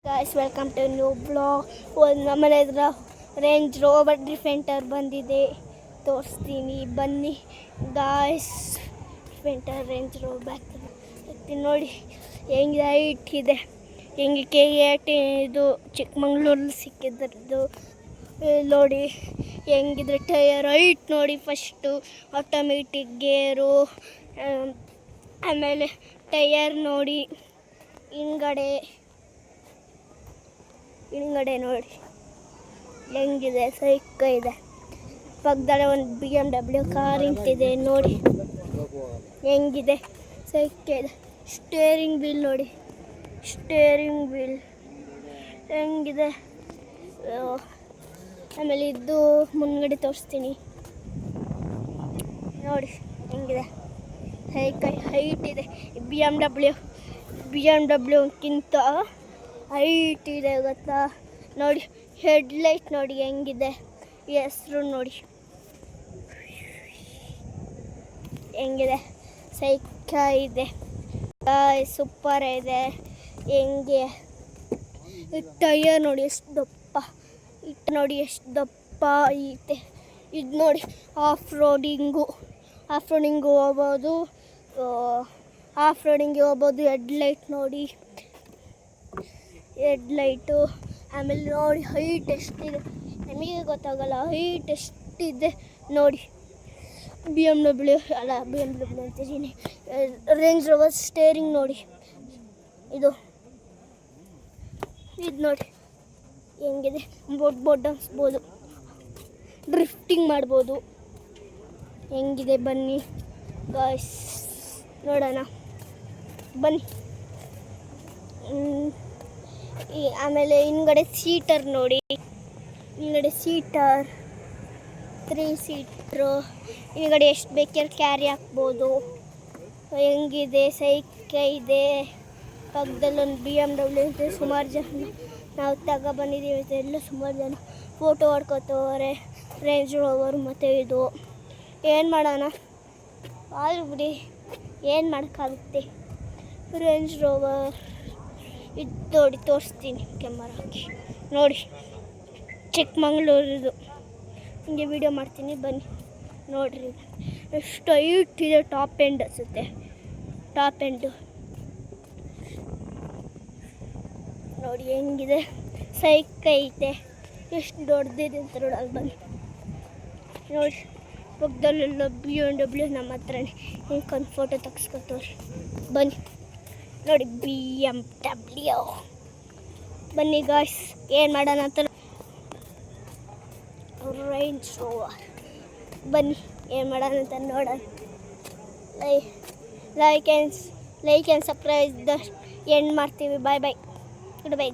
Guys welcome to new blog. ಒಂದು ನಮ್ಮನೆ ಹತ್ರ ರೇಂಜ್ ರೋವರ್ ಡಿಫೆಂಡರ್ ಬಂದಿದೆ, ತೋರಿಸ್ತೀನಿ ಬನ್ನಿ guys. Defender Range Rover back ನೋಡಿ ಹೆಂಗೆ ಹೈಟ್ ಇದೆ, ಹೆಂಗೆ KAT ಇದು ಚಿಕ್ಕಮಂಗ್ಳೂರಲ್ಲಿ ಸಿಕ್ಕಿದ್ರದ್ದು ನೋಡಿ ಹೆಂಗಿದ್ರೆ. ಟಯರ್ ಹೈಟ್ ನೋಡಿ, ಫಸ್ಟು ಆಟೋಮೆಟಿಕ್ ಗೇರು, ಆಮೇಲೆ ಟಯರ್ ನೋಡಿ, ಹಿಂಗಡೆ ನೋಡಿ ಹೆಂಗಿದೆ, ಸೈಕ ಇದೆ. ಪಕ್ಕದಲ್ಲೇ ಒಂದು BMW ಕಾರ್ ನಿಂತಿದೆ ನೋಡಿ ಹೆಂಗಿದೆ, ಸೈಕ ಇದೆ. ಸ್ಟೇರಿಂಗ್ ವೀಲ್ ನೋಡಿ, ಸ್ಟೇರಿಂಗ್ ವೀಲ್ ಹೆಂಗಿದೆ. ಆಮೇಲೆ ಇದು ಮುಂದ್ಗಡೆ ತೋರಿಸ್ತೀನಿ ನೋಡಿ ಹೆಂಗಿದೆ, ಹೈಟ್ ಇದೆ. BMW ಹೈಟ್ ಇದೆ ಗೊತ್ತಾ. ನೋಡಿ ಹೆಡ್ಲೈಟ್ ನೋಡಿ ಹೆಂಗಿದೆ, ಹೆಸರು ನೋಡಿ ಹೆಂಗಿದೆ, ಸೈಕ ಇದೆ, ಸೂಪರ್ ಇದೆ. ಹೆಂಗೆ ಟಯರ್ ನೋಡಿ ಎಷ್ಟು ದಪ್ಪ, ನೋಡಿ ಎಷ್ಟು ದಪ್ಪ ಐತೆ. ಇದು ನೋಡಿ ಆಫ್ ರೋಡಿಂಗು ಹೋಗ್ಬೋದು, ಹೆಡ್ಲೈಟ್ ನೋಡಿ, ಹೆಡ್ಲೈಟು. ಆಮೇಲೆ ನೋಡಿ ಹೈಟ್ ಎಷ್ಟಿದೆ, ನಮಗೆ ಗೊತ್ತಾಗಲ್ಲ ಹೈಟ್ ಎಷ್ಟಿದೆ ನೋಡಿ. BMW ಅಂತಿದ್ದೀನಿ, ರೇಂಜ್ ರೋವರ್ ಸ್ಟೇರಿಂಗ್ ನೋಡಿ, ಇದು ನೋಡಿ ಹೆಂಗಿದೆ. ಬೋಟ್ ಅನ್ಸ್ಬೋದು, ಡ್ರಿಫ್ಟಿಂಗ್ ಮಾಡ್ಬೋದು, ಹೆಂಗಿದೆ ಬನ್ನಿ ಗಾಯ್ಸ್ ನೋಡೋಣ ಬನ್ನಿ. ಆಮೇಲೆ ಹಿಂದ್ಗಡೆ ಸೀಟರ್ ನೋಡಿ, ಹಿಂದ್ಗಡೆ 3 ಸೀಟ್ರು, ಹಿಂದ್ಗಡೆ ಎಷ್ಟು ಬೇಕಾದ್ರೆ ಕ್ಯಾರಿ ಹಾಕ್ಬೋದು. ಹೆಂಗಿದೆ, ಸೈಕ ಇದೆ. ಪಕ್ಕದಲ್ಲಿ ಒಂದು BMW ಇದೆ. ಸುಮಾರು ಜನ ನಾವು ತಗೊಬಂದಿದ್ದೀವಿ, ಎಲ್ಲ ಸುಮಾರು ಜನ ಫೋಟೋ ಹೊಡ್ಕೊತವ್ರೆ. ರೇಂಜ್ ರೋವರ್ ಮತ್ತು ಇದು ಏನು ಮಾಡೋಣ, ಆದ್ರೂ ಬಿಡಿ ಏನು ಮಾಡೋಕ್ಕಾಗುತ್ತೆ. ರೇಂಜ್ ರೋವರ್ ಇದು ನೋಡಿ ತೋರಿಸ್ತೀನಿ ಕ್ಯಾಮರಾ ಹಾಕಿ ನೋಡಿ, ಚಿಕ್ಕಮಂಗ್ಳೂರಿದು. ಹಿಂಗೆ ವೀಡಿಯೋ ಮಾಡ್ತೀನಿ ಬನ್ನಿ ನೋಡಿರಿ. ಎಷ್ಟು ಹೈಟ್ ಇದೆ, ಟಾಪ್ ಎಂಡ್ ಅನಿಸುತ್ತೆ, ಟಾಪ್ ಎಂಡು ನೋಡಿ ಹೆಂಗಿದೆ, ಸೈಕ ಐತೆ. ಎಷ್ಟು ದೊಡ್ಡದಿದೆ ಅಂತ ನೋಡೋದು ಬನ್ನಿ ನೋಡಿ. ಪಕ್ಕದಲ್ಲೆಲ್ಲ BMW ನಮ್ಮ ಹತ್ರನೇ ಹಿಂಗೊಂದು ಫೋಟೋ ತೆಗ್ಸ್ಕೊತವ್ರಿ ಬನ್ನಿ ನೋಡಿ. BMW ಬನ್ನಿ ಗಾಯ್ಸ್, ಏನು ಮಾಡೋಣ ಅಂತ ರೇಂಜ್ ರೋವರ್ ಬನ್ನಿ, ಏನು ಮಾಡೋಣ ಅಂತ ನೋಡೋಣ. ಲೈಕ್ ಆ್ಯಂಡ್ ಸಬ್ಸ್ಕ್ರೈಬ್ ಎಂಡ್ ಮಾಡ್ತೀವಿ. Bye good by.